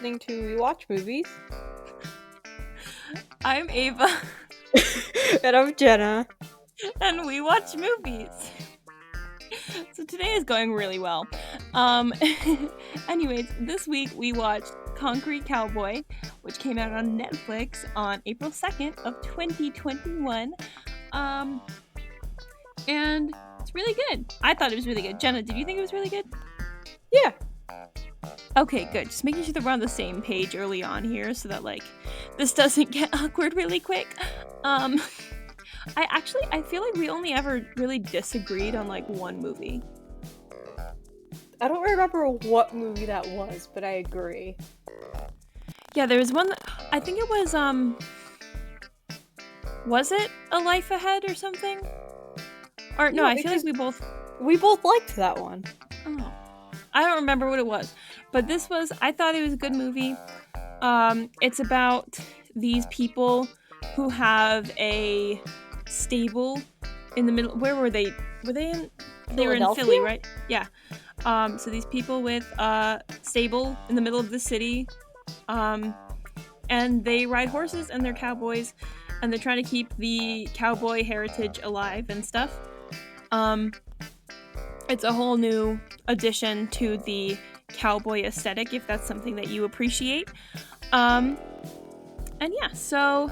listening to We Watch Movies. I'm Ava. And I'm Jenna. And we watch movies. So today is going really well. Anyways, this week we watched Concrete Cowboy, which came out on Netflix on April 2nd of 2021. And it's really good. I thought it was really good. Jenna, did you think it was really good? Yeah. Okay, good. Just making sure that we're on the same page early on here so that, this doesn't get awkward really quick. I feel like we only ever really disagreed on, one movie. I don't remember what movie that was, but I agree. Yeah, there was one that, I think it was it A Life Ahead or something? Or, no, I feel like we both liked that one. Oh. I don't remember what it was, but I thought it was a good movie. It's about these people who have a stable in the middle. Where were they? They were in Philly, right? Yeah. So these people with a stable in the middle of the city, and they ride horses and they're cowboys, and they're trying to keep the cowboy heritage alive and stuff. It's a whole new addition to the cowboy aesthetic, if that's something that you appreciate. And yeah, so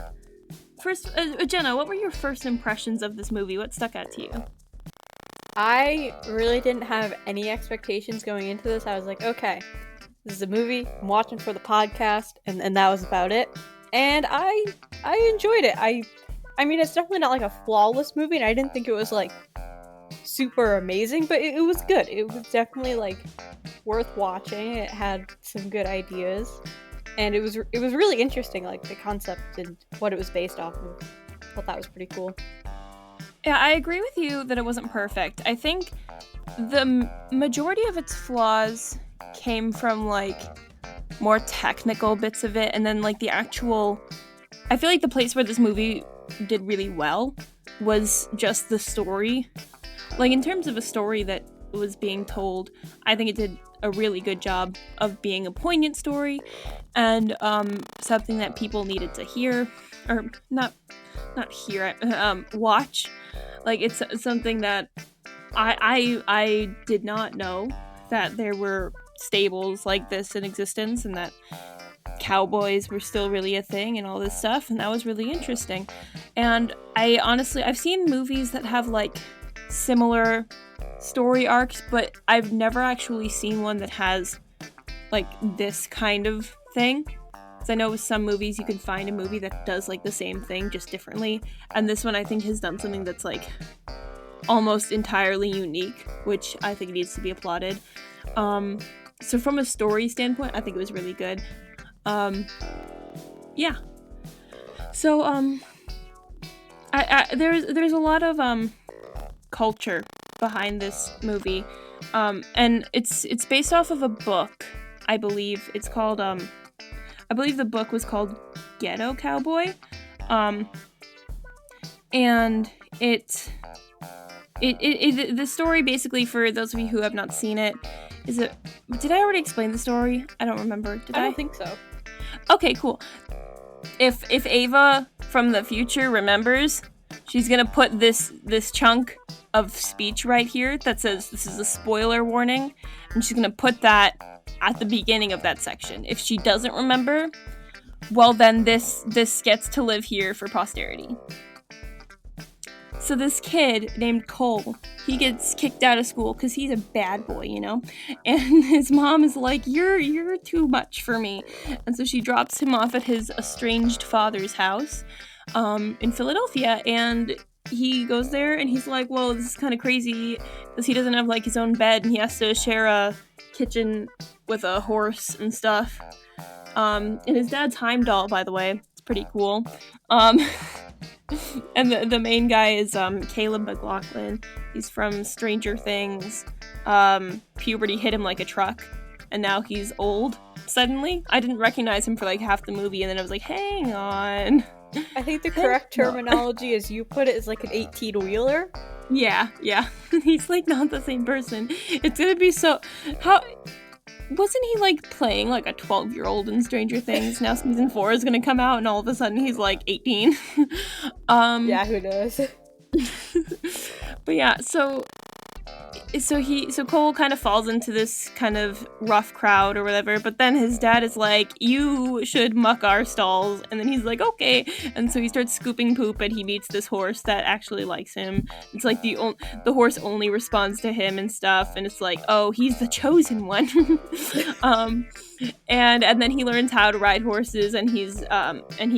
first, Jenna, what were your first impressions of this movie? What stuck out to you? I really didn't have any expectations going into this. I was like, okay, this is a movie I'm watching for the podcast, and that was about it. And I enjoyed it. I mean, it's definitely not a flawless movie, and I didn't think it was super amazing, but it was good. It was definitely worth watching. It had some good ideas, and it was really interesting, the concept and what it was based off of. I thought that was pretty cool. Yeah, I agree with you that it wasn't perfect. I think the majority of its flaws came from more technical bits of it, and then the actual, I feel like the place where this movie did really well was just the story. In terms of a story that was being told, I think it did a really good job of being a poignant story and something that people needed to hear, or not hear, watch. It's something that I did not know that there were stables like this in existence, and that cowboys were still really a thing and all this stuff, and that was really interesting. And I've seen movies that have similar story arcs, but I've never actually seen one that has this kind of thing. Because I know with some movies you can find a movie that does the same thing just differently, and this one I think has done something that's almost entirely unique, which I think needs to be applauded. So from a story standpoint, I think it was really good. Yeah. So there's a lot of culture behind this movie, and it's based off of a book. I believe it's called I believe the book was called Ghetto Cowboy, and the story, basically, for those of you who have not seen it, did I already explain the story? I don't remember. Did I? I don't think so. Okay, cool. If Ava from the future remembers, she's gonna put this chunk of speech right here that says this is a spoiler warning, and she's gonna put that at the beginning of that section. If she doesn't remember, well then this gets to live here for posterity. So this kid named Cole, he gets kicked out of school because he's a bad boy, and his mom is like, you're too much for me, and so she drops him off at his estranged father's house in Philadelphia, and he goes there and he's like, well, this is kind of crazy because he doesn't have his own bed, and he has to share a kitchen with a horse and stuff, and his dad's Heimdall, by the way. It's pretty cool. And the main guy is Caleb McLaughlin. He's from Stranger Things. Puberty hit him like a truck, and now he's old suddenly. I didn't recognize him for half the movie, and then I was like, hang on. I think the correct terminology, as you put it, is an 18-wheeler. Yeah. He's not the same person. It's gonna be so... How... wasn't he like playing like a 12-year-old in Stranger Things? Now season 4 is gonna come out and all of a sudden he's like 18. Yeah, who knows? But yeah, so Cole kind of falls into this kind of rough crowd or whatever, but then his dad is like, you should muck our stalls, and then he's like, okay, and so he starts scooping poop, and he meets this horse that actually likes him. It's like the horse only responds to him and stuff, and it's like, oh, he's the chosen one. And then he learns how to ride horses, and he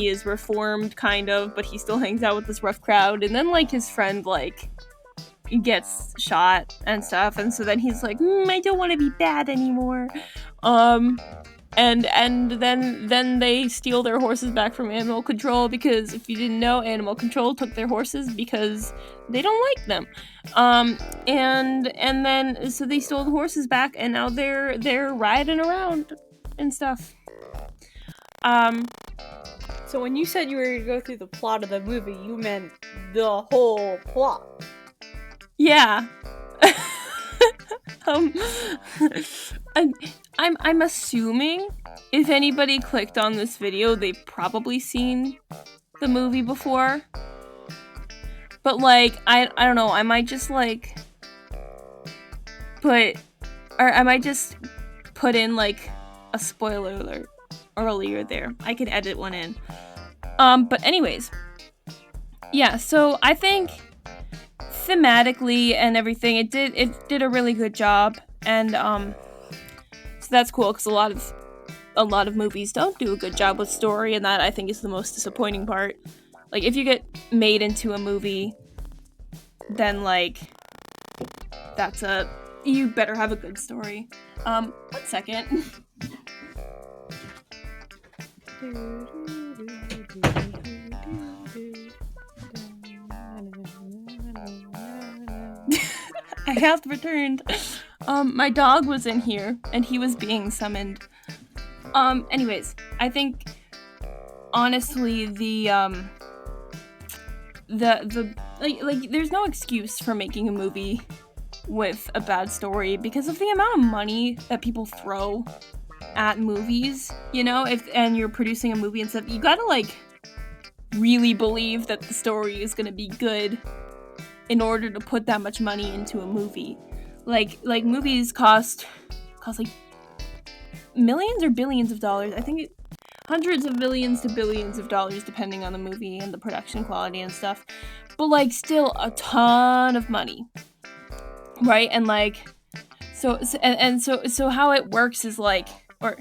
is reformed kind of, but he still hangs out with this rough crowd, and then like his friend like gets shot and stuff, and so then he's like, I don't want to be bad anymore. And then they steal their horses back from animal control, because if you didn't know, animal control took their horses because they don't like them. And then so they stole the horses back, and now they're riding around and stuff. So when you said you were going to go through the plot of the movie, you meant the whole plot. Yeah. I'm assuming if anybody clicked on this video, they've probably seen the movie before. But like, I don't know, I might just like put in like a spoiler alert earlier there. I could edit one in. But anyways. Yeah, so I think thematically and everything, it did a really good job, and so that's cool, because a lot of movies don't do a good job with story, and that I think is the most disappointing part. Like, if you get made into a movie, then like you better have a good story. 1 second. I have returned. My dog was in here, and he was being summoned. Anyways, I think, honestly, there's no excuse for making a movie with a bad story because of the amount of money that people throw at movies, you know? And you're producing a movie and stuff, you gotta, like, really believe that the story is gonna be good in order to put that much money into a movie. Like movies cost like millions or billions of dollars. I think hundreds of millions to billions of dollars depending on the movie and the production quality and stuff. But like still a ton of money. Right? And like so how it works is like, or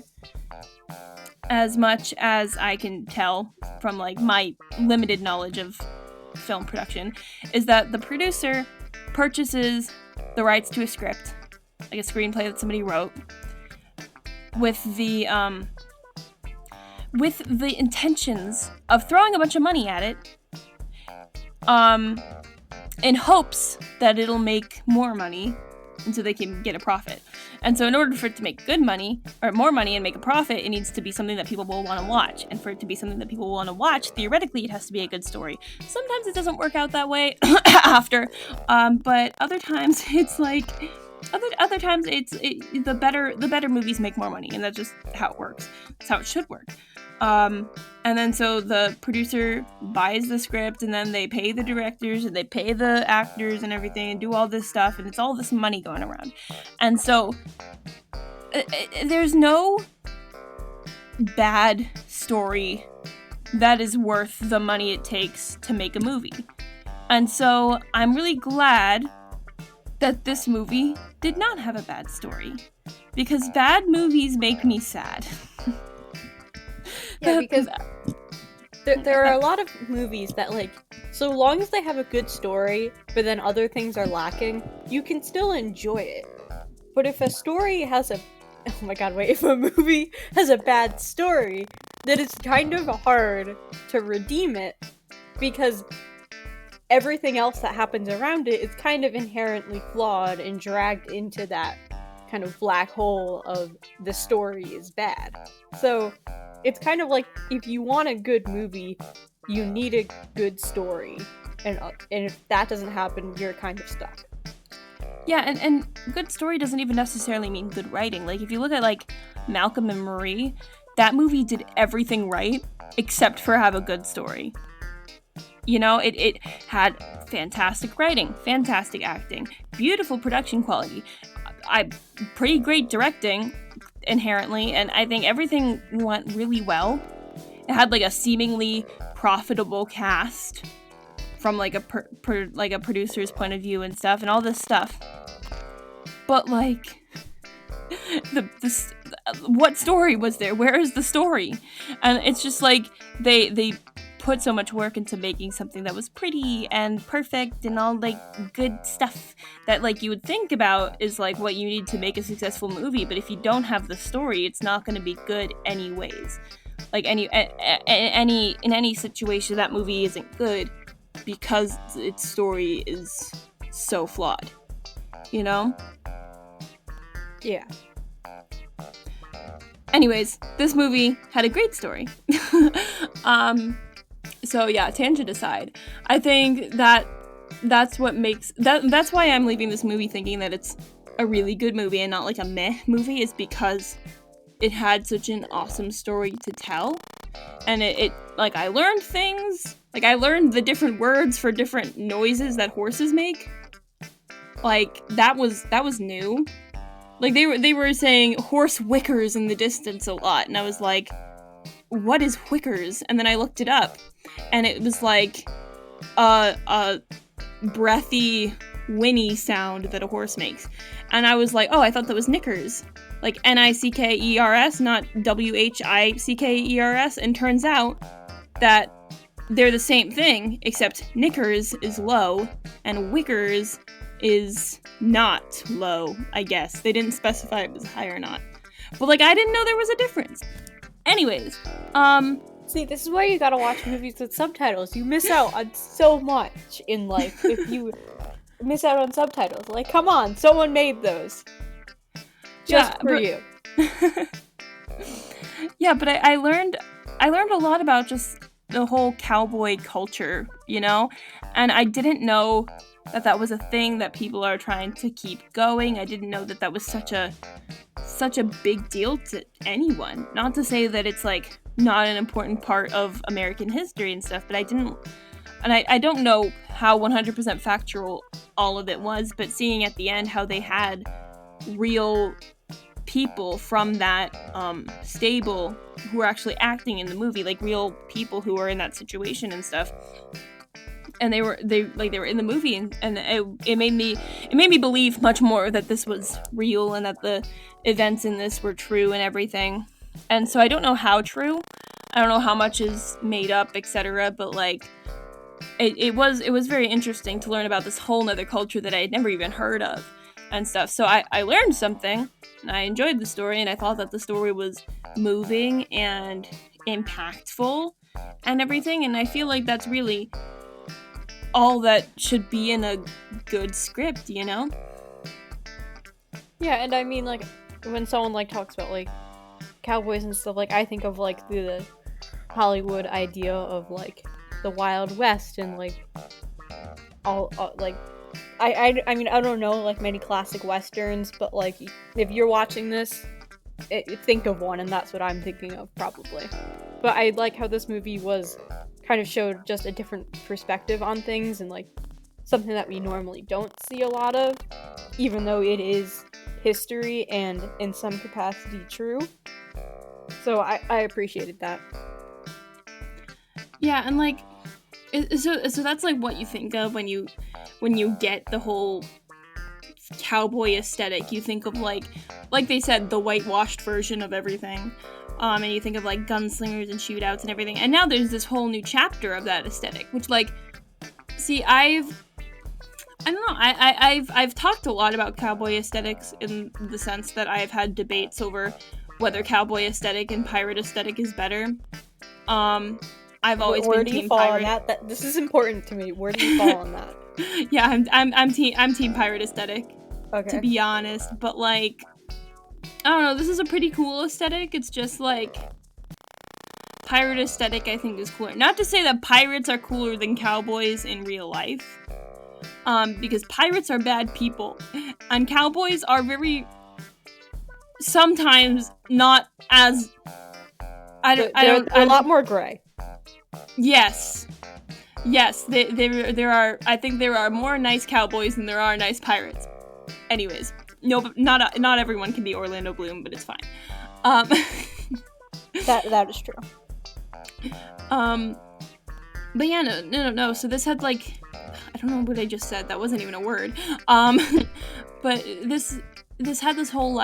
as much as I can tell from like my limited knowledge of film production, is that the producer purchases the rights to a script, like a screenplay that somebody wrote, with the intentions of throwing a bunch of money at it, in hopes that it'll make more money, and so they can get a profit. And so in order for it to make good money, or more money and make a profit, it needs to be something that people will want to watch. And for it to be something that people will want to watch, theoretically, it has to be a good story. Sometimes it doesn't work out that way after, but other times it's like, other times the better movies make more money, and that's just how it works. That's how it should work. And then so the producer buys the script, and then they pay the directors, and they pay the actors and everything, and do all this stuff, and it's all this money going around. And so there's no bad story that is worth the money it takes to make a movie. And so I'm really glad that this movie did not have a bad story, because bad movies make me sad. Yeah, because there are a lot of movies that, like, so long as they have a good story, but then other things are lacking, you can still enjoy it. But if a story has if a movie has a bad story, then it's kind of hard to redeem it, because everything else that happens around it is kind of inherently flawed and dragged into that kind of black hole of the story is bad. So it's kind of like, if you want a good movie, you need a good story, and if that doesn't happen, you're kind of stuck. Yeah, and good story doesn't even necessarily mean good writing. Like, if you look at, like, Malcolm and Marie, that movie did everything right except for have a good story. You know, it had fantastic writing, fantastic acting, beautiful production quality, pretty great directing inherently, and I think everything went really well. It had, like, a seemingly profitable cast from, like, a producer's point of view and stuff, and all this stuff. But, like, what story was there? Where is the story? And it's just like they put so much work into making something that was pretty and perfect and all, like, good stuff that, like, you would think about is, like, what you need to make a successful movie. But if you don't have the story, it's not going to be good anyways. Like, in any situation, that movie isn't good because its story is so flawed, you know? Yeah. Anyways, this movie had a great story. So yeah, tangent aside, I think that's what makes that's why I'm leaving this movie thinking that it's a really good movie and not like a meh movie, is because it had such an awesome story to tell. And it like, I learned things. Like, I learned the different words for different noises that horses make. Like, that was new. Like, they were saying horse whickers in the distance a lot, and I was like, what is whickers? And then I looked it up, and it was like a breathy, whinny sound that a horse makes. And I was like, oh, I thought that was knickers. Like, Nickers, not Wickers. And turns out that they're the same thing, except knickers is low, and whickers is not low, I guess. They didn't specify if it was high or not. But, like, I didn't know there was a difference. Anyways, See, this is why you gotta watch movies with subtitles. You miss out on so much in life if you miss out on subtitles. Like, come on, someone made those. Just for you. Yeah, but I learned a lot about just the whole cowboy culture, you know? And I didn't know that was a thing that people are trying to keep going. I didn't know that was such a big deal to anyone. Not to say that it's, like, not an important part of American history and stuff, but I don't know how 100% factual all of it was, but seeing at the end how they had real people from that stable who were actually acting in the movie, like real people who were in that situation and stuff, and they were in the movie, and it made me believe much more that this was real and that the events in this were true and everything. And so I don't know how true, I don't know how much is made up, etc., but, like, it was very interesting to learn about this whole nother culture that I had never even heard of and stuff. So I learned something, and I enjoyed the story, and I thought that the story was moving and impactful and everything, and I feel like that's really all that should be in a good script, you know? Yeah, and I mean, like, when someone, like, talks about, like, cowboys and stuff, like, I think of, like, the Hollywood idea of, like, the Wild West and, like, all like, I mean, I don't know, like, many classic westerns, but, like, if you're watching this, think of one, and that's what I'm thinking of, probably. But I like how this movie kind of showed just a different perspective on things, and, like, something that we normally don't see a lot of, even though it is history and in some capacity true. So I appreciated that. Yeah, and, like, so that's, like, what you think of when you get the whole cowboy aesthetic. You think of, like they said, the whitewashed version of everything, and you think of, like, gunslingers and shootouts and everything. And now there's this whole new chapter of that aesthetic, which, like, see, I don't know. I've talked a lot about cowboy aesthetics in the sense that I've had debates over whether cowboy aesthetic and pirate aesthetic is better. I've always Where been do you team fall pirate. on that? This is important to me. Where do you fall on that? Yeah, I'm team pirate aesthetic. Okay. To be honest, but, like, I don't know. This is a pretty cool aesthetic. It's just, like, pirate aesthetic I think is cooler. Not to say that pirates are cooler than cowboys in real life, because pirates are bad people, and cowboys are sometimes not as They're a lot more gray. Yes, there are. I think there are more nice cowboys than there are nice pirates. Anyways, no, but not everyone can be Orlando Bloom, but it's fine. That is true. But yeah, no. So this had I don't know what I just said. That wasn't even a word. But this had this whole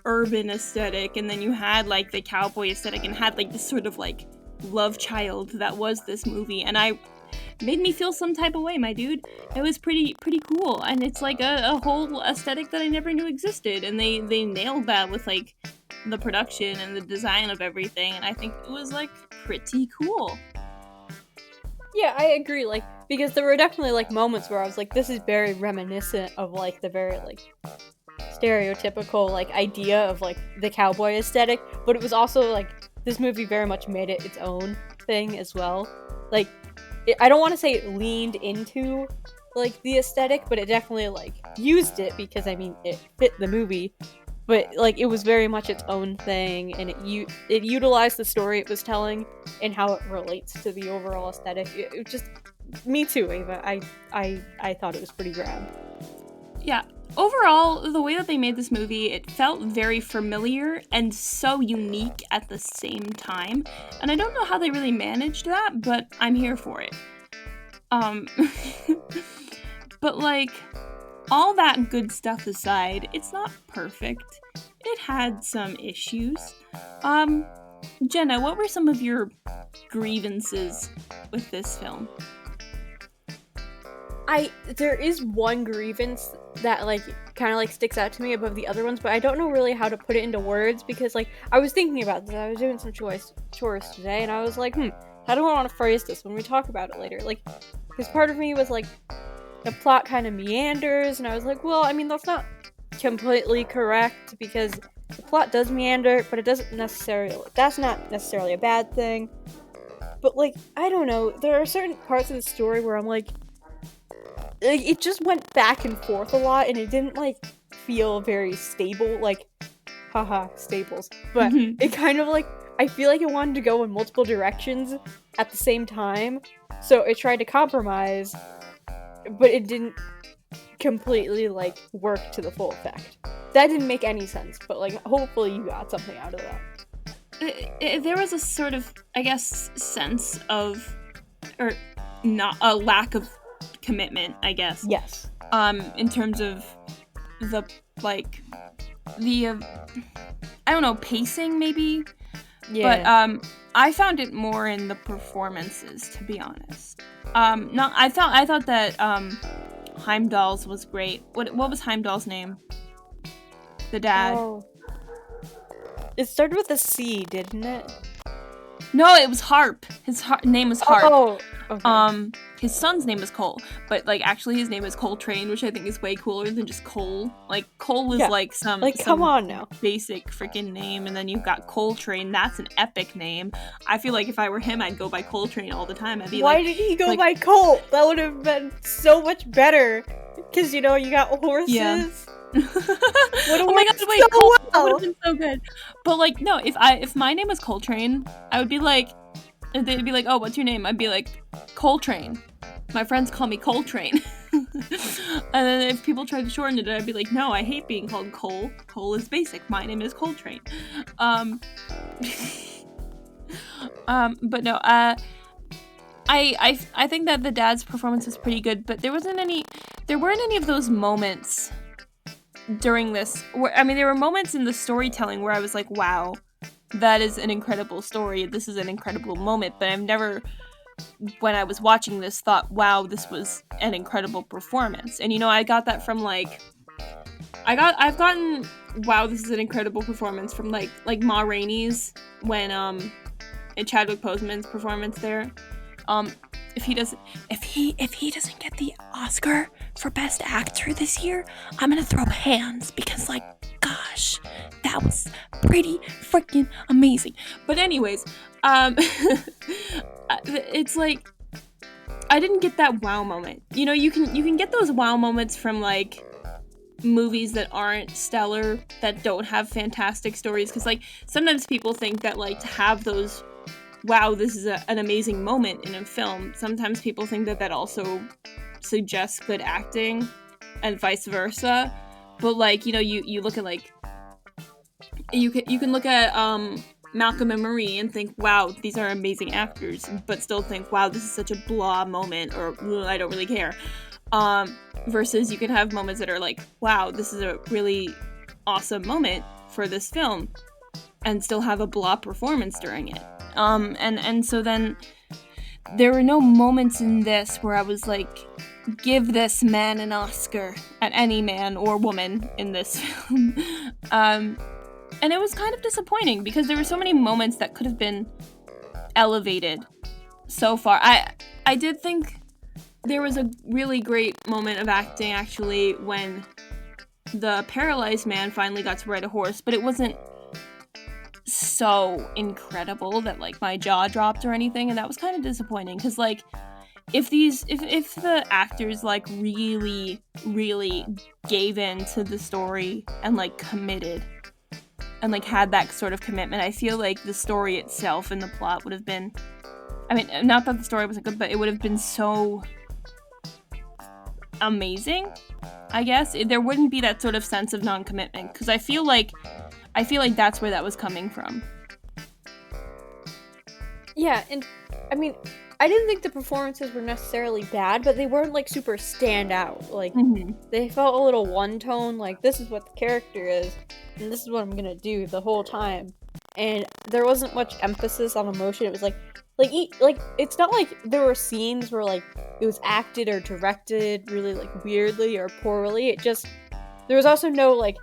urban aesthetic, and then you had the cowboy aesthetic, and had this sort of love child that was this movie, and I made me feel some type of way, my dude. It was pretty cool, and it's a whole aesthetic that I never knew existed, and they nailed that with the production and the design of everything, and I think it was pretty cool. Yeah, I agree, because there were definitely moments where I was this is very reminiscent of the very stereotypical idea of the cowboy aesthetic, but it was also this movie very much made it its own thing as well. I don't want to say it leaned into the aesthetic, but it definitely used it, because I mean it fit the movie, but it was very much its own thing, and it utilized the story it was telling and how it relates to the overall aesthetic. It just, me too, Ava. I thought it was pretty grand. Yeah. Overall, the way that they made this movie, it felt very familiar and so unique at the same time. And I don't know how they really managed that, but I'm here for it. But all that good stuff aside, it's not perfect. It had some issues. Jenna, what were some of your grievances with this film? There is one grievance that kind of sticks out to me above the other ones, but I don't know really how to put it into words, because I was thinking about this. I was doing some chores today, and I was how do I want to phrase this when we talk about it later? Because part of me was the plot kind of meanders, and I was well, I mean, that's not completely correct, because the plot does meander, but that's not necessarily a bad thing. But I don't know, there are certain parts of the story where I'm it just went back and forth a lot, and it didn't feel very stable, haha, staples. But it kind of I feel like it wanted to go in multiple directions at the same time, so it tried to compromise, but it didn't completely work to the full effect. That didn't make any sense, but hopefully you got something out of that. There was a sort of, I guess, sense of, or not, a lack of commitment, I guess. Yes. In terms of the I don't know, pacing maybe. Yeah. But I found it more in the performances, to be honest. I thought that Heimdall's was great. What was Heimdall's name? The dad. Oh. It started with a C, didn't it? No, it was Harp. His name was Harp. Oh, okay. His son's name is Cole, but actually his name is Coltrane, which I think is way cooler than just Cole. Cole is some come on now, basic freaking name, and then you've got Coltrane. That's an epic name. I feel like if I were him, I'd go by Coltrane all the time. I'd be why did he go by Colt? That would have been so much better, because you got horses. Yeah. Oh my god, wait, so Cole, well. that would have been so good. But no, if my name was Coltrane, I would be they'd be oh, what's your name? I'd be Coltrane. My friends call me Coltrane. And then if people tried to shorten it, I'd be no, I hate being called Cole. Cole is basic. My name is Coltrane. But no, I think that the dad's performance was pretty good, but there weren't any of those moments during this where, I mean, there were moments in the storytelling where I was wow, that is an incredible story, this is an incredible moment, but I've never, when I was watching this, thought, wow, this was an incredible performance. And I got that from I've gotten, wow, this is an incredible performance from Ma Rainey's when in Chadwick Boseman's performance there. If he doesn't get the Oscar for Best Actor this year, I'm gonna throw hands, because gosh, that was pretty freaking amazing. But anyways, it's I didn't get that wow moment. You know, you can get those wow moments from like movies that aren't stellar, that don't have fantastic stories, because like sometimes people think that like to have those wow, this is an amazing moment in a film, sometimes people think that that also suggests good acting and vice versa. But like, you know, you look at like you can look at Malcolm and Marie and think, wow, these are amazing actors, but still think, wow, this is such a blah moment, or I don't really care. Versus you can have moments that are like, wow, this is a really awesome moment for this film, and still have a blah performance during it. And so then there were no moments in this where I was like, give this man an Oscar, at any man or woman in this film. And it was kind of disappointing because there were so many moments that could have been elevated so far. I did think there was a really great moment of acting, actually, when the paralyzed man finally got to ride a horse, but it wasn't so incredible that, like, my jaw dropped or anything, and that was kind of disappointing, because, like, if the actors, like, really, really gave in to the story and, like, committed and, like, had that sort of commitment, I feel like the story itself and the plot would have been, I mean, not that the story wasn't good, but it would have been so amazing, I guess. There wouldn't be that sort of sense of non-commitment, because I feel like that's where that was coming from. Yeah, and I mean, I didn't think the performances were necessarily bad, but they weren't like super stand out. Like, They felt a little one-tone, like, this is what the character is, and this is what I'm gonna do the whole time. And there wasn't much emphasis on emotion. It was like it's not like there were scenes where like it was acted or directed really like weirdly or poorly. It just, there was also no like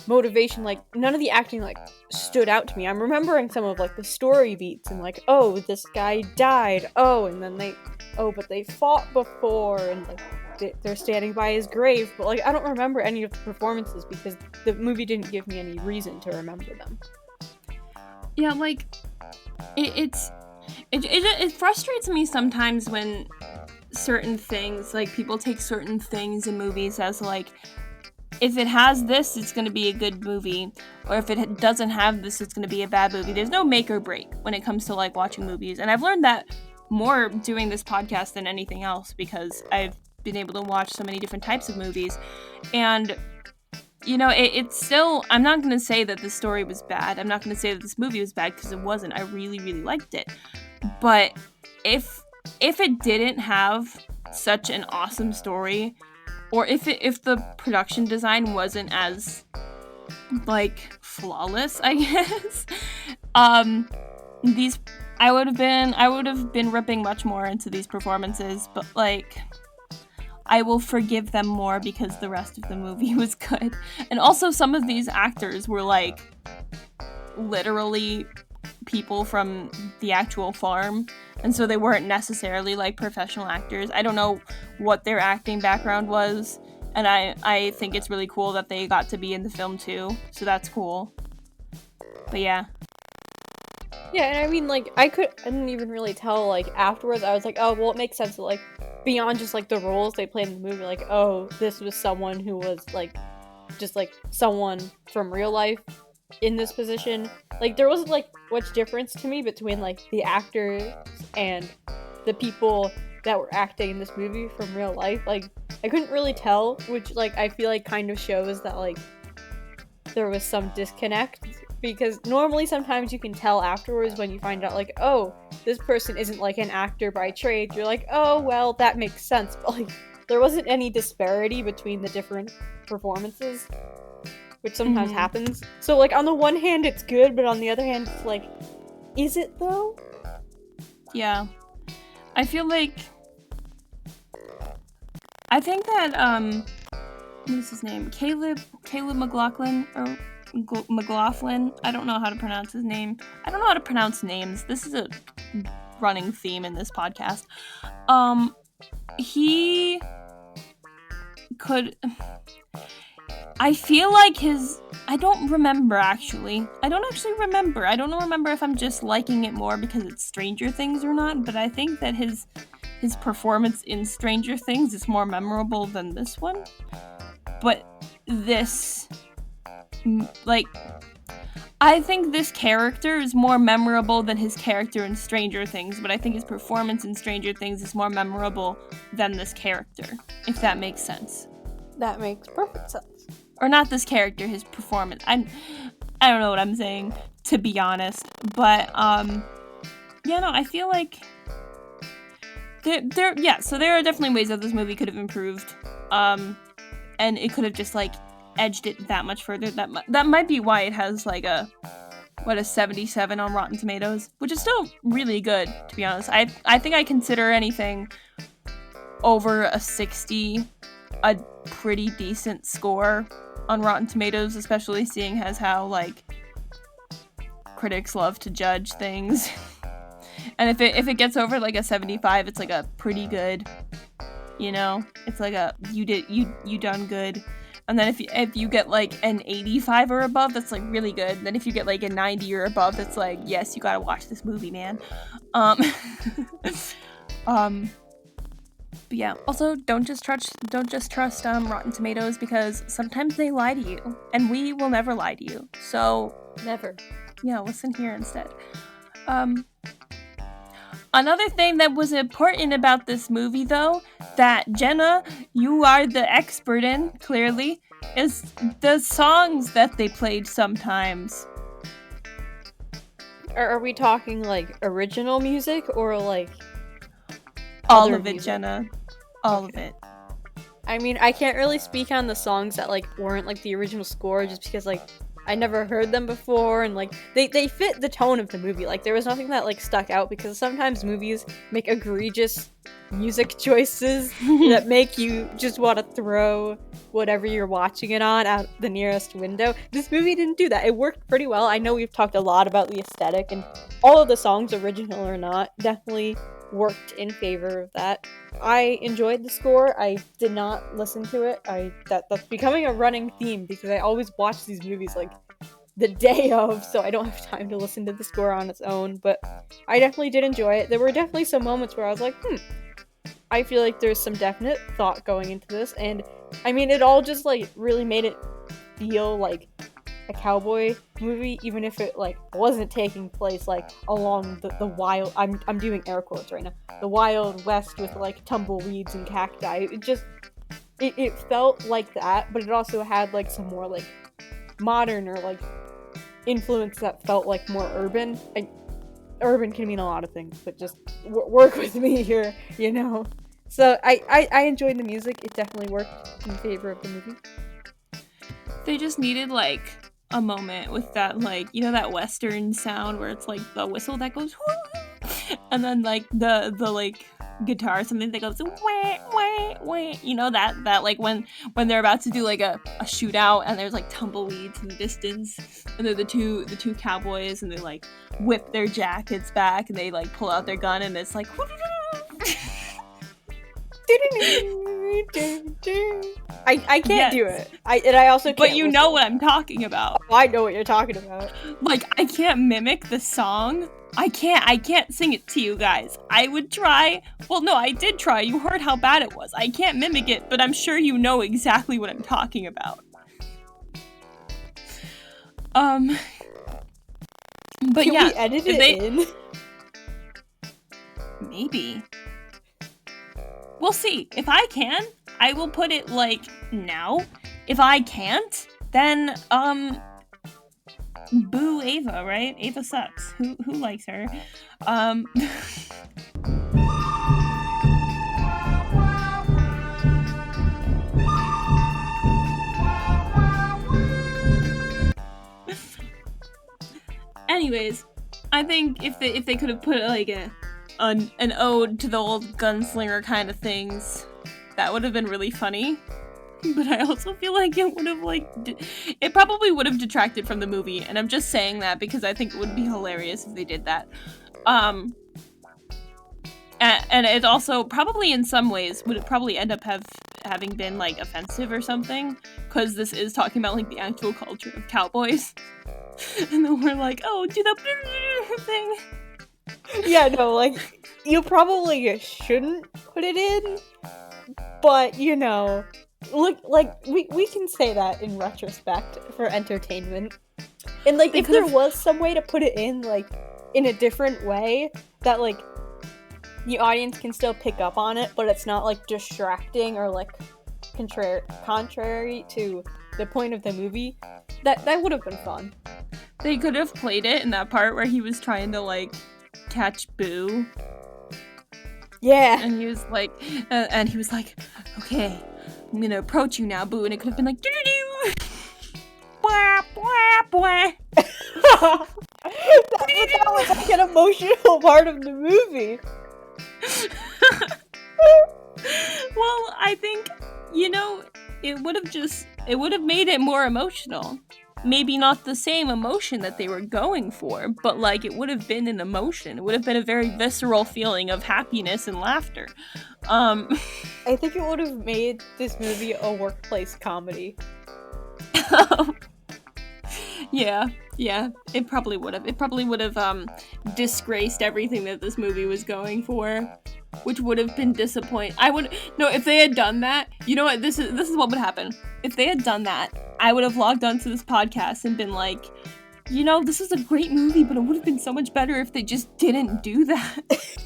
motivation, like none of the acting like stood out to me. I'm remembering some of like the story beats and like, oh, this guy died, oh, and then but they fought before, and like they're standing by his grave, but like I don't remember any of the performances because the movie didn't give me any reason to remember them. Yeah, like it frustrates me sometimes when certain things, like, people take certain things in movies as like, if it has this, it's going to be a good movie, or if it doesn't have this, it's going to be a bad movie. There's no make or break when it comes to like watching movies, and I've learned that more doing this podcast than anything else, because I've been able to watch so many different types of movies. And you know, it's still, I'm not going to say that the story was bad. I'm not going to say that this movie was bad, because it wasn't. I really, really liked it. But if it didn't have such an awesome story, or if the production design wasn't as like flawless, I guess, I would have been ripping much more into these performances, but like, I will forgive them more because the rest of the movie was good. And also, some of these actors were like literally people from the actual farm, and so they weren't necessarily like professional actors. I don't know what their acting background was, and I think it's really cool that they got to be in the film too, so that's cool. But yeah. Yeah, and I mean, like, I didn't even really tell, like, afterwards. I was like, oh, well, it makes sense that, like, beyond just, like, the roles they played in the movie, like, oh, this was someone who was, like, just, like, someone from real life in this position. Like, there wasn't, like, much difference to me between, like, the actors and the people that were acting in this movie from real life. Like, I couldn't really tell, which, like, I feel like kind of shows that, like, there was some disconnect. Because normally sometimes you can tell afterwards when you find out, like, oh, this person isn't, like, an actor by trade. You're like, oh, well, that makes sense. But, like, there wasn't any disparity between the different performances, which sometimes happens. So, like, on the one hand, it's good, but on the other hand, it's like, is it, though? Yeah. I feel like... I think that, what is his name? Caleb McLaughlin, or... McLaughlin. I don't know how to pronounce his name. I don't know how to pronounce names. This is a running theme in this podcast. He could... I feel like I don't remember, actually. I don't remember if I'm just liking it more because it's Stranger Things or not, but I think that his his performance in Stranger Things is more memorable than this one. But this, like, I think this character is more memorable than his character in Stranger Things, but I think his performance in Stranger Things is more memorable than this character, if that makes sense. That makes perfect sense. Or not this character, his performance. I don't know what I'm saying, to be honest. But, yeah, no, I feel like so there are definitely ways that this movie could have improved. And it could have just, like, edged it that much further. That might be why it has, like, a 77 on Rotten Tomatoes, which is still really good, to be honest. I think I consider anything over a 60 a pretty decent score on Rotten Tomatoes, especially seeing as how, like, critics love to judge things. And if it gets over, like, a 75, it's, like, a pretty good, you know? It's like a, you done good. And then if you get, like, an 85 or above, that's, like, really good. Then if you get, like, a 90 or above, that's, like, yes, you gotta watch this movie, man. But yeah. Also, don't just trust Rotten Tomatoes, because sometimes they lie to you, and we will never lie to you. So Never. yeah, listen here instead. Another thing that was important about this movie, though, that Jenna, you are the expert in, clearly, is the songs that they played sometimes. Are we talking, like, original music or, like, all of it, music? Jenna. All of it. I mean, I can't really speak on the songs that, like, weren't, like, the original score, just because, like, I never heard them before, and, like, they fit the tone of the movie. Like, there was nothing that, like, stuck out, because sometimes movies make egregious music choices that make you just want to throw whatever you're watching it on out the nearest window. This movie didn't do that. It worked pretty well. I know we've talked a lot about the aesthetic, and all of the songs, original or not, definitely worked in favor of that. I enjoyed the score. I did not listen to it. That's becoming a running theme, because I always watch these movies, like, the day of, so I don't have time to listen to the score on its own, but I definitely did enjoy it. There were definitely some moments where I was like, I feel like there's some definite thought going into this, and I mean, it all just, like, really made it feel like a cowboy movie, even if it, like, wasn't taking place, like, along the wild, I'm doing air quotes right now, the Wild West with, like, tumbleweeds and cacti. It felt like that, but it also had, like, some more, like, modern or, like, influence that felt, like, more urban. Urban can mean a lot of things, but just work with me here, you know? So I enjoyed the music. It definitely worked in favor of the movie. They just needed, like, a moment with that, like, you know, that Western sound where it's, like, the whistle that goes, whoo! And then, like, the like, guitar, something that goes, wah, wah, wah. You know, that, like, when they're about to do, like, a shootout, and there's, like, tumbleweeds in the distance, and they're the two cowboys, and they, like, whip their jackets back, and they, like, pull out their gun, and it's, like, I can't do it. I also can't. But you know what I'm talking about. Oh, I know what you're talking about. Like, I can't mimic the song. I can't sing it to you guys. I would try. Well, no, I did try. You heard how bad it was. I can't mimic it, but I'm sure you know exactly what I'm talking about. But Can yeah, we edit it in? Maybe. We'll see. If I can, I will put it, like, now. If I can't, then, boo Ava, right? Ava sucks. Who likes her? Anyways, I think if they could have put, like, an ode to the old gunslinger kind of things, that would have been really funny. But I also feel like it would have, like, it probably would have detracted from the movie, and I'm just saying that because I think it would be hilarious if they did that. And it also probably in some ways would probably end up having been, like, offensive or something, because this is talking about, like, the actual culture of cowboys. And then we're like, oh, do the thing. Yeah, no, like, you probably shouldn't put it in, but, you know, look, like, we can say that in retrospect for entertainment. And, like, if there was some way to put it in, like, in a different way, that, like, the audience can still pick up on it, but it's not, like, distracting or, like, contrary to the point of the movie, that would have been fun. They could have played it in that part where he was trying to, like, catch Boo. Yeah. And he was like, okay, I'm gonna approach you now, Boo. And it could have been like, doo-doo-doo. Blah, blah, blah. that was like an emotional part of the movie. Well, I think, you know, it would have made it more emotional. Maybe not the same emotion that they were going for, but, like, it would have been an emotion. It would have been a very visceral feeling of happiness and laughter. I think it would have made this movie a workplace comedy. Yeah, it probably would have. It probably would have disgraced everything that this movie was going for, which would have been disappointing. If they had done that, you know what, this is what would happen. If they had done that, I would have logged onto this podcast and been like, you know, this is a great movie, but it would have been so much better if they just didn't do that.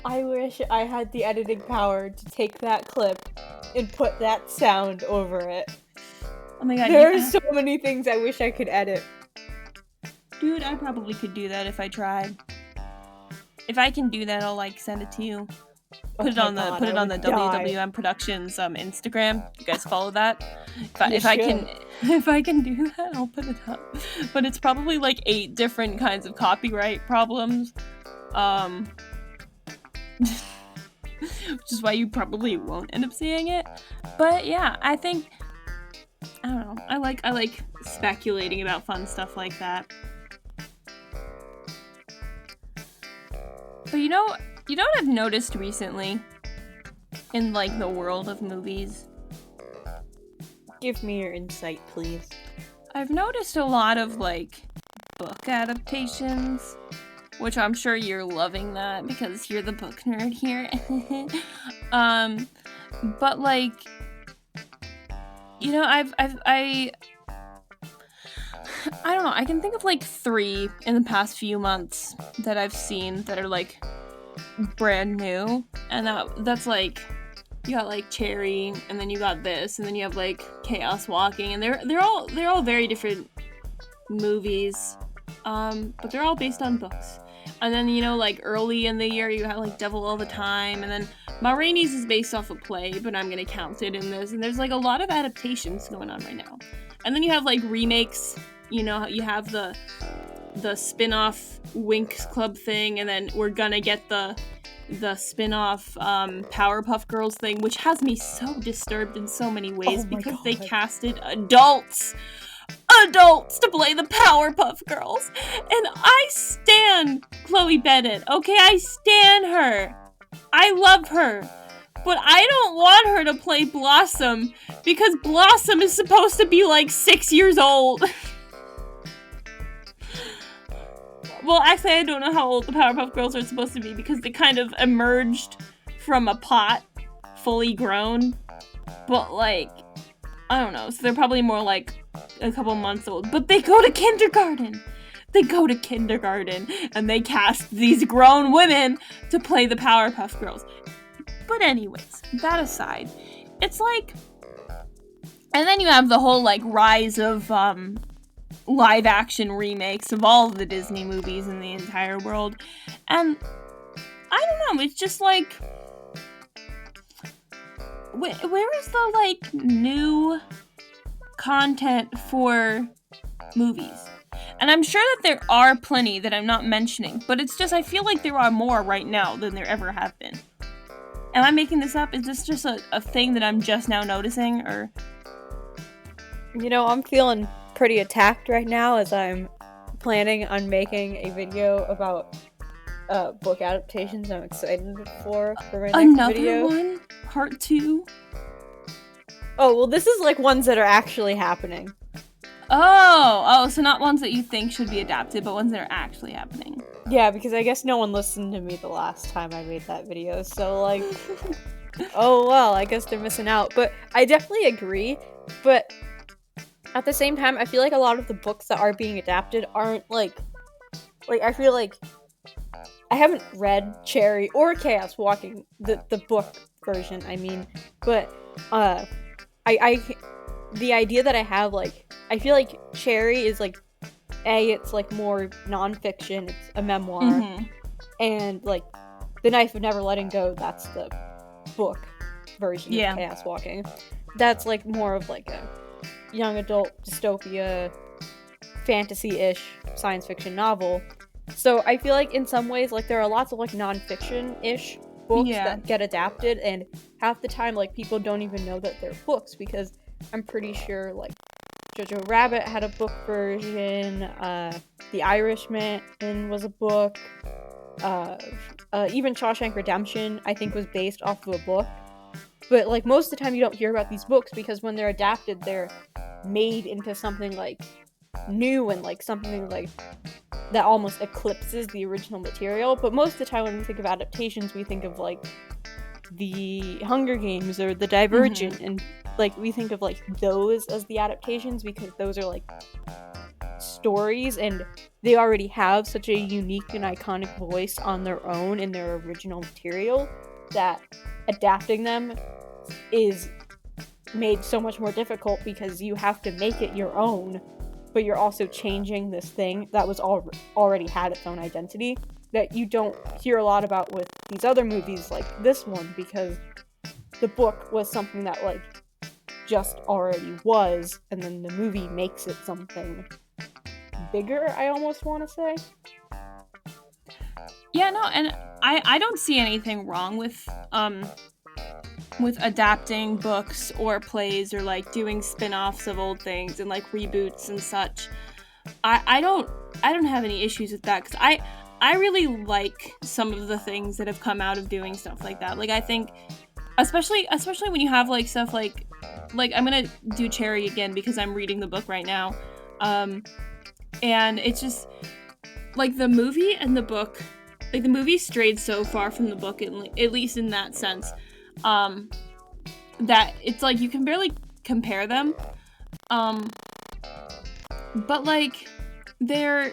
I wish I had the editing power to take that clip and put that sound over it. Oh my god. There are so many things I wish I could edit. Dude, I probably could do that if I tried. If I can do that, I'll, like, send it to you. Put it on the WWM Productions Instagram. You guys follow that? If I can do that, I'll put it up. But it's probably like 8 different kinds of copyright problems. Which is why you probably won't end up seeing it. But yeah, I think, I don't know. I like speculating about fun stuff like that. But you know what I've noticed recently in, like, the world of movies? Give me your insight, please. I've noticed a lot of, like, book adaptations, which I'm sure you're loving that because you're the book nerd here. But, like, you know, I don't know, I can think of, like, 3 in the past few months that I've seen that are, like, brand new, and that's, like, you got, like, Cherry, and then you got this, and then you have, like, Chaos Walking, and they're all very different movies, but they're all based on books. And then, you know, like, early in the year, you have, like, Devil All the Time, and then Ma Rainey's is based off a play, but I'm gonna count it in this, and there's, like, a lot of adaptations going on right now. And then you have, like, remakes, you know, you have the spin-off Winx Club thing, and then we're gonna get the spin-off Powerpuff Girls thing, which has me so disturbed in so many ways because they casted adults to play the Powerpuff Girls. And I stan Chloe Bennett, okay? I stan her. I love her. But I don't want her to play Blossom because Blossom is supposed to be like 6 years old. Well, actually, I don't know how old the Powerpuff Girls are supposed to be because they kind of emerged from a pot, fully grown. But, like, I don't know. So they're probably more like a couple months old. But they go to kindergarten. And they cast these grown women to play the Powerpuff Girls. But anyways, that aside, it's like... And then you have the whole, like, rise of, live-action remakes of all of the Disney movies in the entire world. And I don't know, it's just like... Where is the, like, new content for movies? And I'm sure that there are plenty that I'm not mentioning, but it's just, I feel like there are more right now than there ever have been. Am I making this up? Is this just a thing that I'm just now noticing, or... You know, I'm feeling pretty attacked right now as I'm planning on making a video about book adaptations I'm excited for my next video. Another one? Part 2? Oh, well, this is like ones that are actually happening. Oh, so not ones that you think should be adapted, but ones that are actually happening. Yeah, because I guess no one listened to me the last time I made that video, so, like, oh well, I guess they're missing out. But I definitely agree, but at the same time, I feel like a lot of the books that are being adapted aren't, like, I feel like I haven't read Cherry or Chaos Walking, the book version, I mean, but, I the idea that I have, like, I feel like Cherry is, like, it's, like, more nonfiction, it's a memoir, Mm-hmm. and, like, The Knife of Never Letting Go, that's the book version of Chaos Walking. That's, like, more of, like, a young adult dystopia, fantasy-ish science fiction novel. So I feel like in some ways, like, there are lots of, like, nonfiction-ish books that get adapted, and half the time, like, people don't even know that they're books, because I'm pretty sure, like, Jojo Rabbit had a book version, The Irishman was a book, even Shawshank Redemption, I think, was based off of a book. But, like, most of the time you don't hear about these books, because when they're adapted, they're made into something, like, new and, like, something, like, that almost eclipses the original material. But most of the time when we think of adaptations, we think of, like, the Hunger Games or the Divergent, and, like, we think of, like, those as the adaptations, because those are, like, stories, and they already have such a unique and iconic voice on their own in their original material, that adapting them is made so much more difficult, because you have to make it your own, but you're also changing this thing that was already had its own identity, that you don't hear a lot about with these other movies like this one, because the book was something that, like, just already was, and then the movie makes it something bigger, I almost want to say. Yeah, no, and I don't see anything wrong with adapting books or plays, or, like, doing spin-offs of old things and, like, reboots and such. I don't have any issues with that, because I really like some of the things that have come out of doing stuff like that. Like, I think especially when you have, like, stuff like I'm gonna do Cherry again because I'm reading the book right now, and it's just, like, the movie and the book, like, the movie strayed so far from the book, at least in that sense, that it's, like, you can barely compare them, but, like, they're,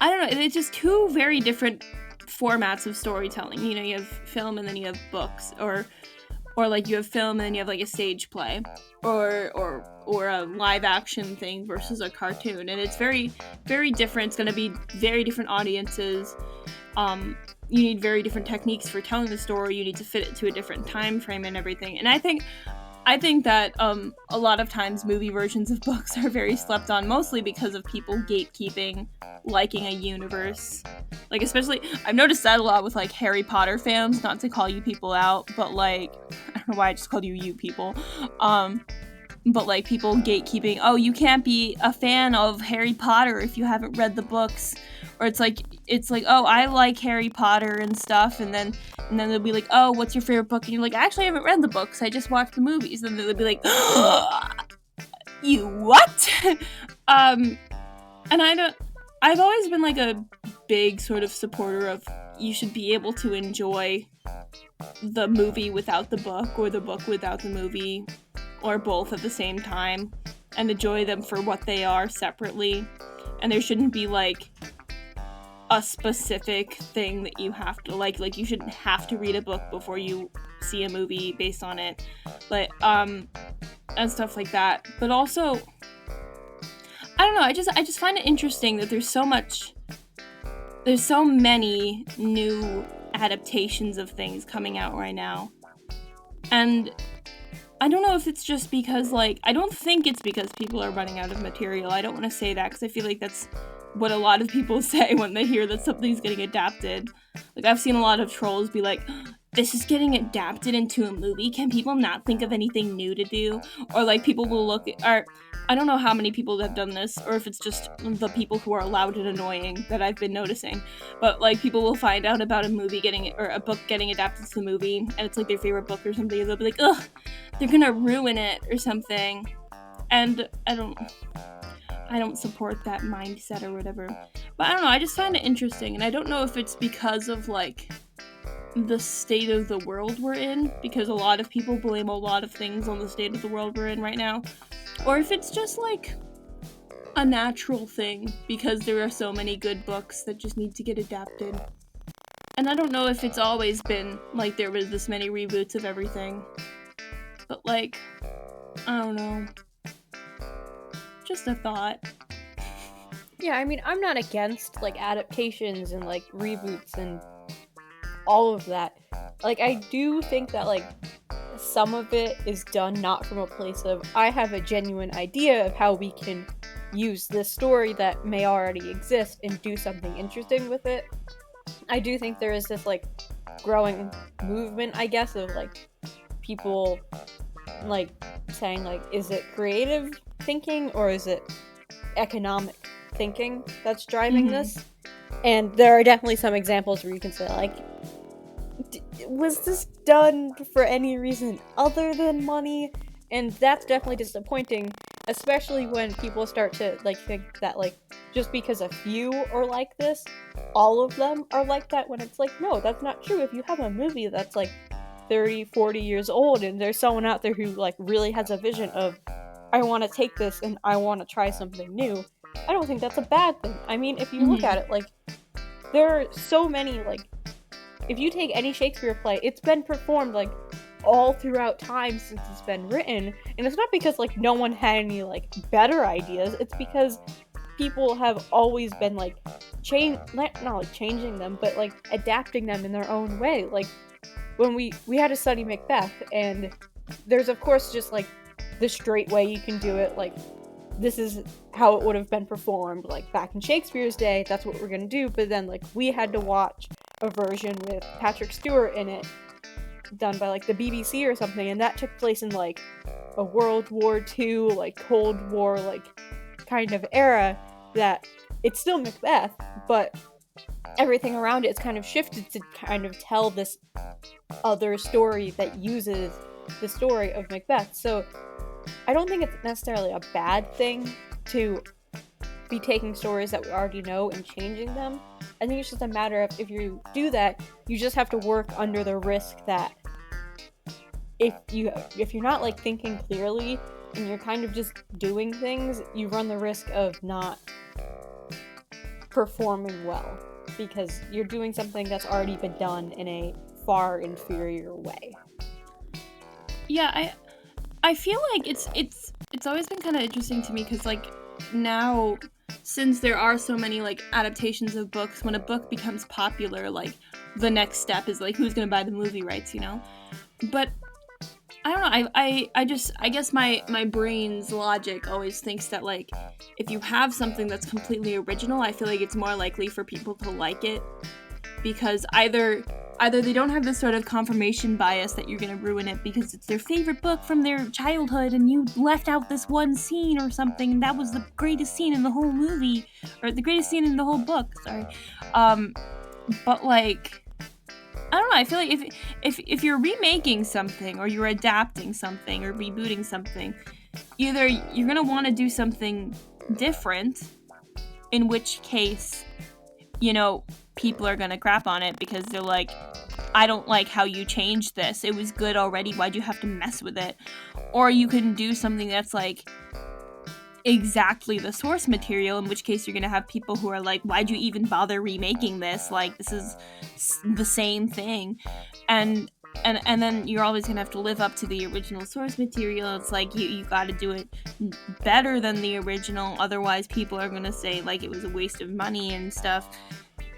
I don't know, it's just two very different formats of storytelling. You know, you have film and then you have books, or like, you have film and then you have, like, a stage play, or a live action thing versus a cartoon, and it's very, very different. It's going to be very different audiences. You need very different techniques for telling the story. You need to fit it to a different time frame and everything. And I think that a lot of times movie versions of books are very slept on, mostly because of people gatekeeping liking a universe. Like, especially, I've noticed that a lot with, like, Harry Potter fans, not to call you people out, but, like, I don't know why I just called you people. But, like, people gatekeeping, oh, you can't be a fan of Harry Potter if you haven't read the books. Or it's like, oh, I like Harry Potter and stuff, and then they'll be like, oh, what's your favorite book? And you're like, actually, I haven't read the books, I just watched the movies. And they'll be like, you what? And I've always been, like, a big sort of supporter of, you should be able to enjoy the movie without the book, or the book without the movie, or both at the same time, and enjoy them for what they are separately. And there shouldn't be, like, a specific thing that you have to like you shouldn't have to read a book before you see a movie based on it, but and stuff like that. But also, I don't know, I just find it interesting that there's so many new adaptations of things coming out right now, and I don't know if it's just because, like, I don't think it's because people are running out of material. I don't want to say that, because I feel like that's what a lot of people say when they hear that something's getting adapted. Like, I've seen a lot of trolls be like, this is getting adapted into a movie, can people not think of anything new to do? Or, like, people will look at, or I don't know how many people have done this, or if it's just the people who are loud and annoying that I've been noticing, but, like, people will find out about a book getting adapted to the movie, and it's, like, their favorite book or something, and they'll be like, ugh, they're gonna ruin it or something. And I don't support that mindset or whatever. But I don't know, I just find it interesting, and I don't know if it's because of, like, the state of the world we're in, because a lot of people blame a lot of things on the state of the world we're in right now, or if it's just, like, a natural thing, because there are so many good books that just need to get adapted. And I don't know if it's always been, like, there was this many reboots of everything. But, like, I don't know. Just a thought. Yeah, I mean, I'm not against, like, adaptations and, like, reboots and all of that. Like, I do think that, like, some of it is done not from a place of, I have a genuine idea of how we can use this story that may already exist and do something interesting with it. I do think there is this, like, growing movement, I guess, of, like, people, like, saying, like, is it creative thinking or is it economic thinking that's driving this? And there are definitely some examples where you can say, like, was this done for any reason other than money? And that's definitely disappointing, especially when people start to, like, think that, like, just because a few are like this, all of them are like that, when it's like, no, that's not true. If you have a movie that's, like, 30, 40 years old, and there's someone out there who, like, really has a vision of, I want to take this and I want to try something new, I don't think that's a bad thing. I mean, if you look at it, like, there are so many, like, if you take any Shakespeare play, it's been performed, like, all throughout time since it's been written, and it's not because, like, no one had any, like, better ideas, it's because people have always been, like, not like changing them, but, like, adapting them in their own way. Like, when we had to study Macbeth, and there's, of course, just, like, the straight way you can do it, like, this is how it would have been performed, like, back in Shakespeare's day, that's what we're gonna do, but then, like, we had to watch a version with Patrick Stewart in it, done by, like, the BBC or something, and that took place in, like, a World War II, like, Cold War, like, kind of era, that it's still Macbeth, but everything around it is kind of shifted to kind of tell this other story that uses the story of Macbeth. So I don't think it's necessarily a bad thing to be taking stories that we already know and changing them. I think it's just a matter of, if you do that, you just have to work under the risk that if you're not, like, thinking clearly and you're kind of just doing things, you run the risk of not performing well because you're doing something that's already been done in a far inferior way. Yeah, I feel like it's always been kind of interesting to me, because, like, now, since there are so many, like, adaptations of books, when a book becomes popular, like, the next step is, like, who's gonna buy the movie rights, you know? But I don't know, I guess my brain's logic always thinks that, like, if you have something that's completely original, I feel like it's more likely for people to like it, because either they don't have this sort of confirmation bias that you're gonna ruin it because it's their favorite book from their childhood and you left out this one scene or something, and that was the greatest scene in the whole movie, or the greatest scene in the whole book, sorry. But, like, I don't know, I feel like if you're remaking something, or you're adapting something, or rebooting something, either you're gonna want to do something different, in which case, you know, people are gonna crap on it because they're like, I don't like how you changed this. It was good already. Why'd you have to mess with it? Or you can do something that's, like, exactly the source material, in which case you're gonna have people who are like, why'd you even bother remaking this? Like, this is the same thing. And then you're always gonna have to live up to the original source material. It's like, you gotta do it better than the original, otherwise people are gonna say, like, it was a waste of money and stuff.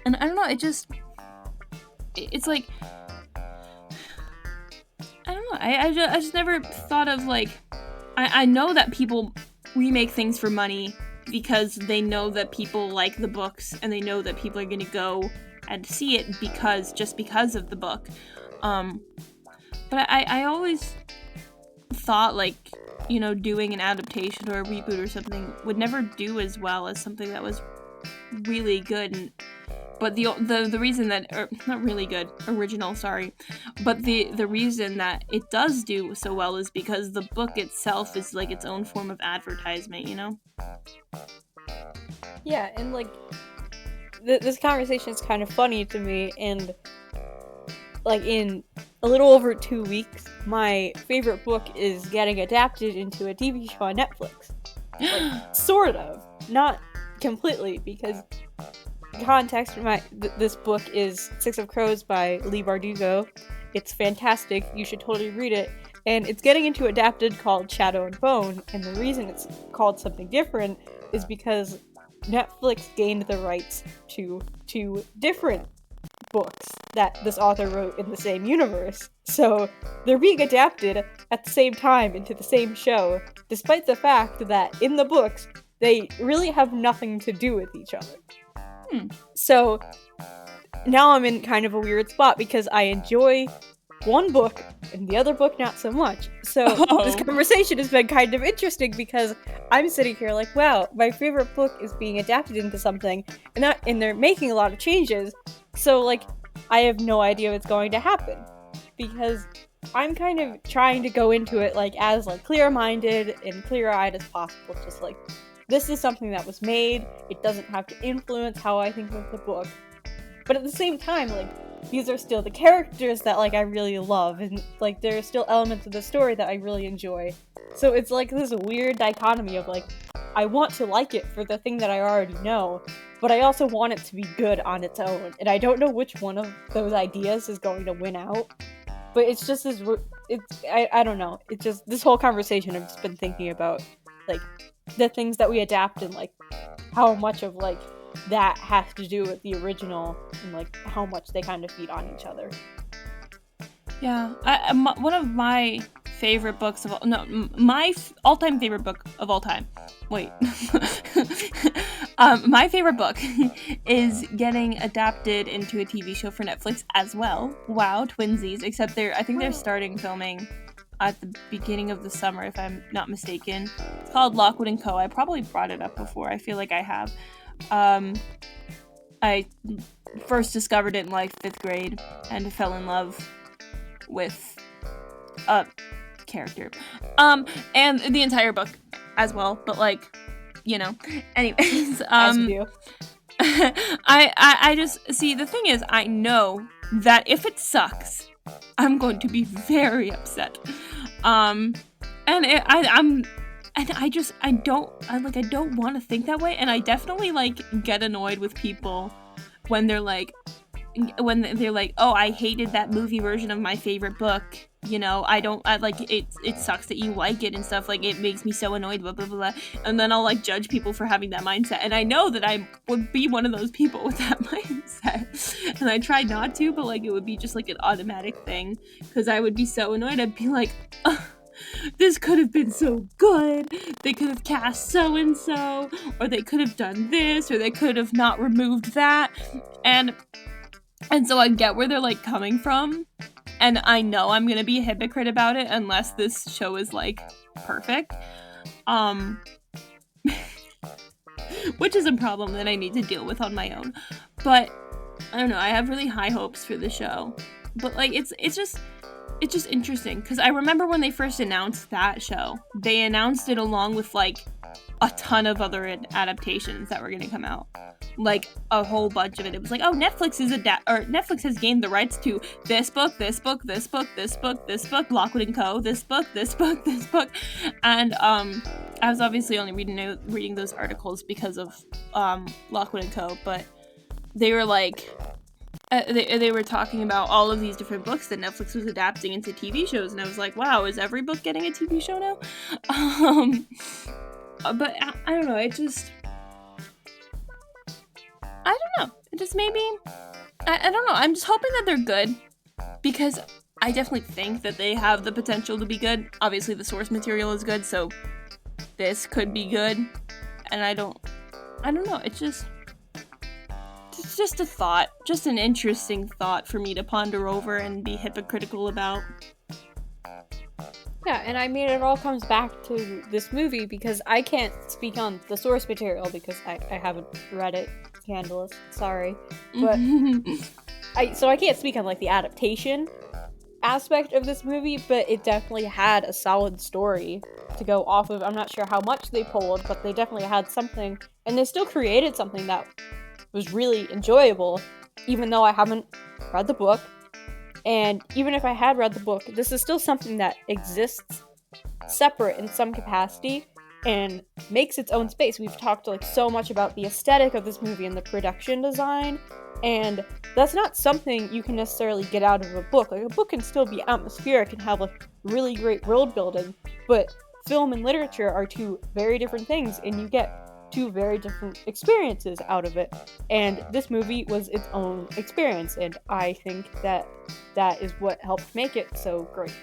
And I don't know, it's like, I don't know, I just never thought of, like, I know that people remake things for money because they know that people like the books and they know that people are going to go and see it just because of the book. But I always thought, like, you know, doing an adaptation or a reboot or something would never do as well as something that was really good. But the reason that, or not really good, original, sorry, but the reason that it does do so well is because the book itself is like its own form of advertisement, you know? Yeah, and like this conversation is kind of funny to me, and like in a little over 2 weeks, my favorite book is getting adapted into a TV show on Netflix. Like, sort of, not completely, because context for this book is Six of Crows by Leigh Bardugo. It's fantastic. You should totally read it. And it's getting into adapted called Shadow and Bone, and the reason it's called something different is because Netflix gained the rights to 2 different books that this author wrote in the same universe. So they're being adapted at the same time into the same show, despite the fact that in the books, they really have nothing to do with each other. So now I'm in kind of a weird spot because I enjoy one book and the other book not so much. So this conversation has been kind of interesting because I'm sitting here like, wow, my favorite book is being adapted into something, and they're making a lot of changes. So like, I have no idea what's going to happen because I'm kind of trying to go into it like as like clear-minded and clear-eyed as possible. Just like, this is something that was made. It doesn't have to influence how I think of the book. But at the same time, like, these are still the characters that, like, I really love, and, like, there are still elements of the story that I really enjoy. So it's, like, this weird dichotomy of, like, I want to like it for the thing that I already know, but I also want it to be good on its own, and I don't know which one of those ideas is going to win out. But it's just this, I don't know, it's just, this whole conversation I've just been thinking about, like, the things that we adapt and, like, how much of, like, that has to do with the original and like how much they kind of feed on each other. Yeah, one of my favorite books of my all-time favorite book of all time. Wait, my favorite book is getting adapted into a TV show for Netflix as well. Wow, twinsies! Except I think they're starting filming at the beginning of the summer, if I'm not mistaken. It's called Lockwood & Co. I probably brought it up before. I feel like I have. I first discovered it in like 5th grade and fell in love with a character. And the entire book as well, but like, you know. Anyways, as you do. I just see, the thing is, I know that if it sucks, I'm going to be very upset. And I don't want to think that way, and I definitely like get annoyed with people when they're like, oh, I hated that movie version of my favorite book, you know, I like it sucks that you like it and stuff, like it makes me so annoyed, blah blah blah, and then I'll like judge people for having that mindset, and I know that I would be one of those people with that mindset, and I try not to, but like it would be just like an automatic thing, because I would be so annoyed. I'd be like, this could have been so good. They could have cast so-and-so, or they could have done this, or they could have not removed that. And so I get where they're like coming from. And I know I'm gonna be a hypocrite about it unless this show is like perfect. Which is a problem that I need to deal with on my own. But I don't know, I have really high hopes for the show. But like it's just interesting, because I remember when they first announced that show, they announced it along with like a ton of other adaptations that were going to come out, like a whole bunch of it. It was like, oh, Netflix has gained the rights to this book, this book, this book, this book, this book, Lockwood & Co., this book, this book, this book, and I was obviously only reading those articles because of Lockwood & Co., but they were like, they were talking about all of these different books that Netflix was adapting into TV shows, and I was like, wow, is every book getting a TV show now? But I don't know, I don't know, it just maybe, I don't know, I'm just hoping that they're good, because I definitely think that they have the potential to be good. Obviously the source material is good, so this could be good, and I don't know, it's just a thought, just an interesting thought for me to ponder over and be hypocritical about. Yeah, and I mean, it all comes back to this movie, because I can't speak on the source material because I haven't read it. It's scandalous. Sorry, but I can't speak on like the adaptation aspect of this movie, but it definitely had a solid story to go off of. I'm not sure how much they pulled, but they definitely had something, and they still created something that was really enjoyable, even though I haven't read the book. And even if I had read the book, this is still something that exists separate in some capacity and makes its own space. We've talked like so much about the aesthetic of this movie and the production design, and that's not something you can necessarily get out of a book. Like, a book can still be atmospheric and have like really great world building, but film and literature are two very different things, and you get two very different experiences out of it. And this movie was its own experience, and I think that is what helped make it so great.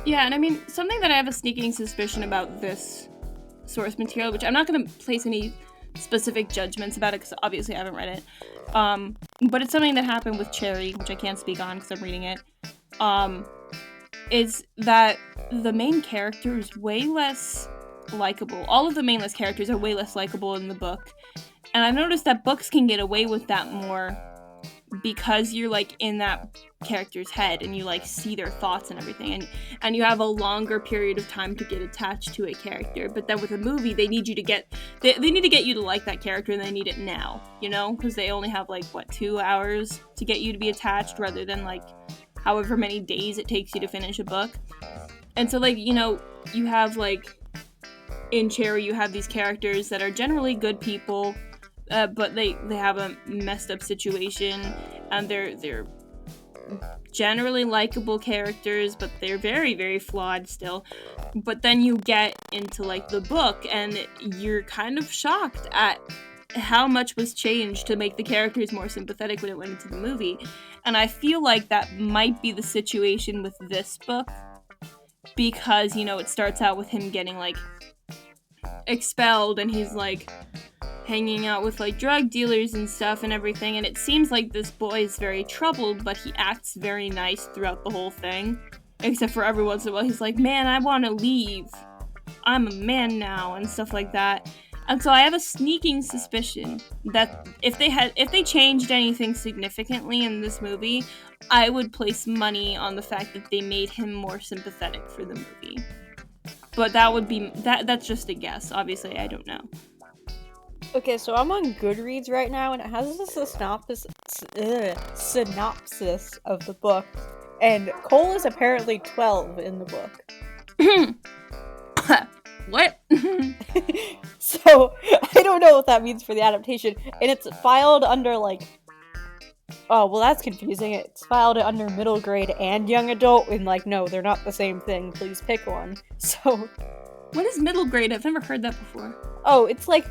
Yeah, and I mean, something that I have a sneaking suspicion about this source material, which I'm not going to place any specific judgments about it because obviously I haven't read it, but it's something that happened with Cherry, which I can't speak on because I'm reading it, is that the main character is way less likable. All of the mainless characters are way less likable in the book, and I've noticed that books can get away with that more because you're like in that character's head and you like see their thoughts and everything, and you have a longer period of time to get attached to a character. But then with a movie, they need you to get they need to get you to like that character, and they need it now, you know, because they only have like 2 hours to get you to be attached rather than like however many days it takes you to finish a book. And so like, you know, you have like in Cherry, you have these characters that are generally good people, but they have a messed up situation, and they're generally likable characters, but they're very, very flawed still. But then you get into like the book, and you're kind of shocked at how much was changed to make the characters more sympathetic when it went into the movie. And I feel like that might be the situation with this book, because, you know, it starts out with him getting like expelled, and he's like hanging out with like drug dealers and stuff and everything, and it seems like this boy is very troubled, but he acts very nice throughout the whole thing, except for every once in a while he's like, man, I want to leave, I'm a man now, and stuff like that. And so I have a sneaking suspicion that if they changed anything significantly in this movie, I would place money on the fact that they made him more sympathetic for the movie. But that's just a guess. Obviously, I don't know. Okay, so I'm on Goodreads right now, and it has this synopsis of the book, and Cole is apparently 12 in the book. What? So, I don't know what that means for the adaptation, and it's filed under, like, oh, well, that's confusing. It's filed under middle grade and young adult, and, like, no, they're not the same thing. Please pick one. So, what is middle grade? I've never heard that before. Oh, it's, like,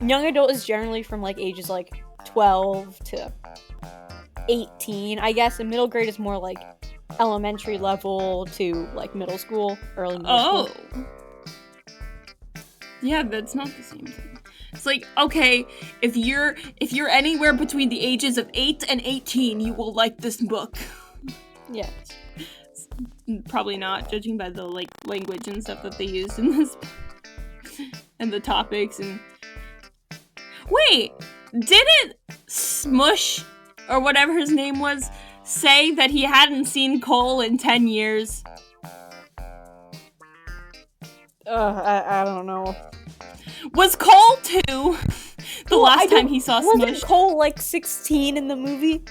young adult is generally from, like, ages, like, 12 to 18, I guess, and middle grade is more, like, elementary level to, like, middle school, early middle school. Yeah, that's not the same thing. It's like, okay, if you're anywhere between the ages of 8 and 18, you will like this book. Yeah. Probably not, judging by the, like, language and stuff that they used in this book. And the topics and... Wait! Didn't Smush, or whatever his name was, say that he hadn't seen Cole in 10 years? I don't know. Was Cole 2 the last time he saw Smush? Wasn't Cole, like, 16 in the movie?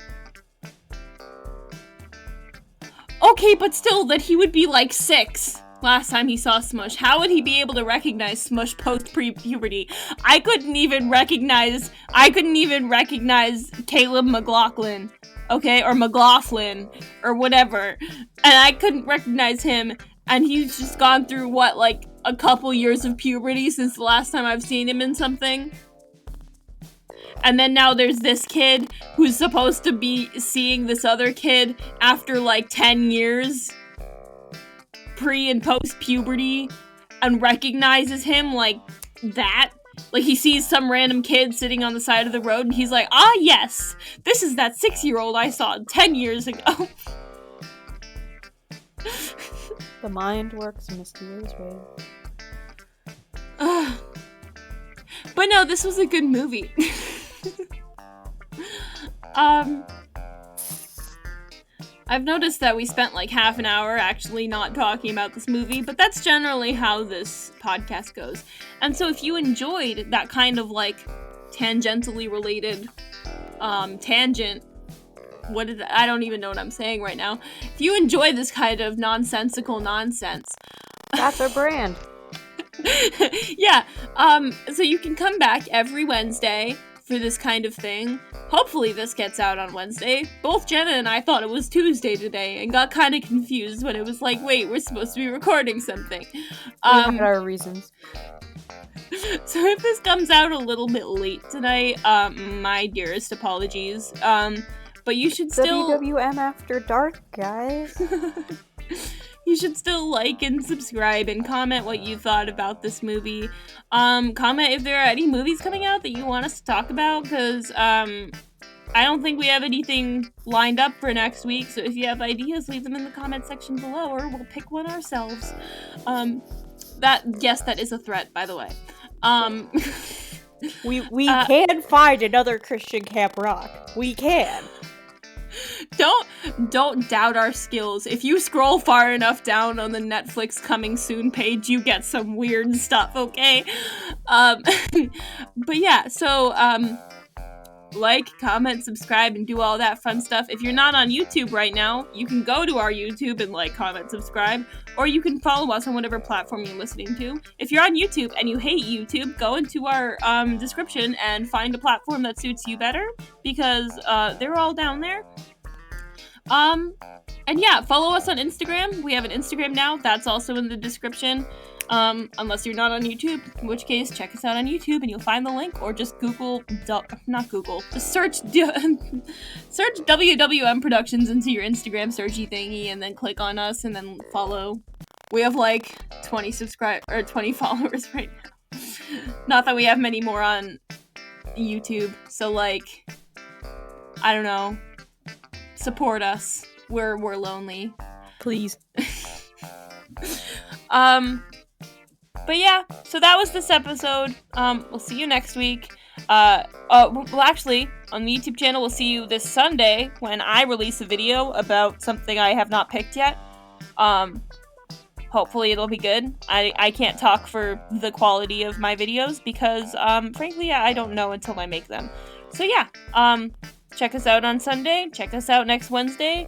Okay, but still, that he would be, like, 6 last time he saw Smush. How would he be able to recognize Smush post-puberty? I couldn't even recognize Caleb McLaughlin, okay? Or McLaughlin, or whatever. And I couldn't recognize him, and he's just gone through, what, like, a couple years of puberty since the last time I've seen him in something? And then now there's this kid who's supposed to be seeing this other kid after, like, 10 years, pre- and post-puberty, and recognizes him like that. Like, he sees some random kid sitting on the side of the road, and he's like, ah, yes, this is that 6-year-old I saw 10 years ago. The mind works in mysterious ways. But no, this was a good movie. I've noticed that we spent like half an hour actually not talking about this movie, but that's generally how this podcast goes. And so if you enjoyed that kind of like tangentially related tangent, I don't even know what I'm saying right now. If you enjoy this kind of nonsensical nonsense, that's our brand. Yeah, so you can come back every Wednesday for this kind of thing. Hopefully this gets out on Wednesday. Both Jenna and I thought it was Tuesday today and got kind of confused when it was like, wait, we're supposed to be recording something. We had our reasons. So if this comes out a little bit late tonight, my dearest apologies. But you should still... WWM After Dark, guys. You should still like and subscribe and comment what you thought about this movie. Comment if there are any movies coming out that you want us to talk about, because I don't think we have anything lined up for next week, so if you have ideas, leave them in the comment section below, or we'll pick one ourselves. That is a threat, by the way. We can find another Christian Camp Rock. We can. Don't doubt our skills. If you scroll far enough down on the Netflix coming soon page, you get some weird stuff, okay? But yeah, so like, comment, subscribe, and do all that fun stuff. If you're not on YouTube right now, you can go to our YouTube and like, comment, subscribe, or you can follow us on whatever platform you're listening to. If you're on YouTube and you hate YouTube, go into our description and find a platform that suits you better, because they're all down there. And yeah, follow us on Instagram. We have an Instagram now. That's also in the description. Unless you're not on YouTube, in which case check us out on YouTube and you'll find the link, or just just search WWM Productions into your Instagram searchy thingy and then click on us and then follow. We have like 20 followers right now. Not that we have many more on YouTube, so like, I don't know. Support us. We're lonely. Please. But yeah, so that was this episode. We'll see you next week. Well, actually, on the YouTube channel, we'll see you this Sunday when I release a video about something I have not picked yet. Hopefully it'll be good. I can't talk for the quality of my videos because, frankly, I don't know until I make them. So yeah, check us out on Sunday, check us out next Wednesday,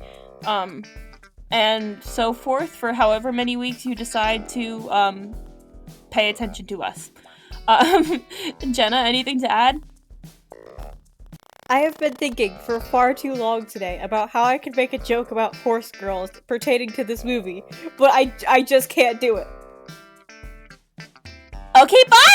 and so forth for however many weeks you decide to, pay attention to us. Jenna, anything to add? I have been thinking for far too long today about how I could make a joke about horse girls pertaining to this movie, but I just can't do it. Okay, bye!